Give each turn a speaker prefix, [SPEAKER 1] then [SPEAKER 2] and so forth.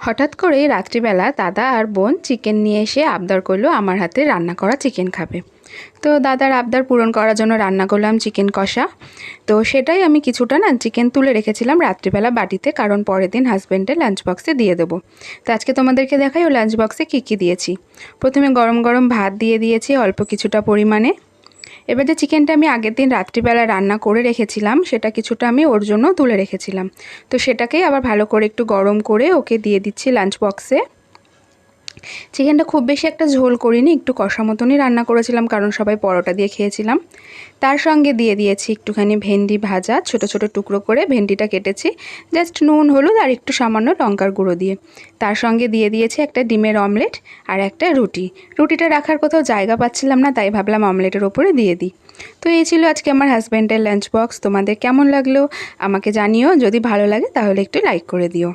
[SPEAKER 1] হঠাৎ করেই রাত্রিবেলা দাদা আর বোন চিকেন নিয়ে এসে আবদার করলো আমার হাতে রান্না করা চিকেন খাবে। তো দাদার আবদার পূরণ করার জন্য রান্না করলাম চিকেন কষা। তো সেটাই আমি কিছুটা চিকেন তুলে রেখেছিলাম রাত্রিবেলা বাটিতে, কারণ পরের দিন হাজব্যান্ডের লাঞ্চ বক্সে দিয়ে দেবো। তো আজকে তোমাদেরকে দেখাই ও লাঞ্চ বক্সে কী দিয়েছি। প্রথমে গরম গরম ভাত দিয়ে দিয়েছি অল্প কিছুটা পরিমাণে। এবার যে চিকেনটা আমি আগের দিন রাত্রিবেলা রান্না করে রেখেছিলাম সেটা কিছুটা আমি ওর জন্য তুলে রেখেছিলাম। তো সেটাকেই আবার ভালো করে একটু গরম করে ওকে দিয়ে দিচ্ছি লাঞ্চ বক্সে। চিকেনটা খুব বেশি একটা ঝোল করিনি, একটু কষা মতনই রান্না করেছিলাম, কারণ সবাই পরোটা দিয়ে খেয়েছিলাম। তার সঙ্গে দিয়ে দিয়েছি একটুখানি ভেন্ডি ভাজা, ছোট ছোট টুকরো করে ভেন্ডিটা কেটেছি, জাস্ট নুন হলুদ আর একটু সামান্য লঙ্কার গুঁড়ো দিয়ে। তার সঙ্গে দিয়ে দিয়েছি একটা ডিমের অমলেট আর একটা রুটি। রুটিটা রাখার কোথাও জায়গা পাচ্ছিলাম না, তাই ভাবলাম অমলেটের ওপরে দিয়ে দিই। তো এই ছিল আজকে আমার হাজব্যান্ডের লাঞ্চ বক্স। তোমাদের কেমন লাগলো আমাকে জানিও, যদি ভালো লাগে তাহলে একটু লাইক করে দিও।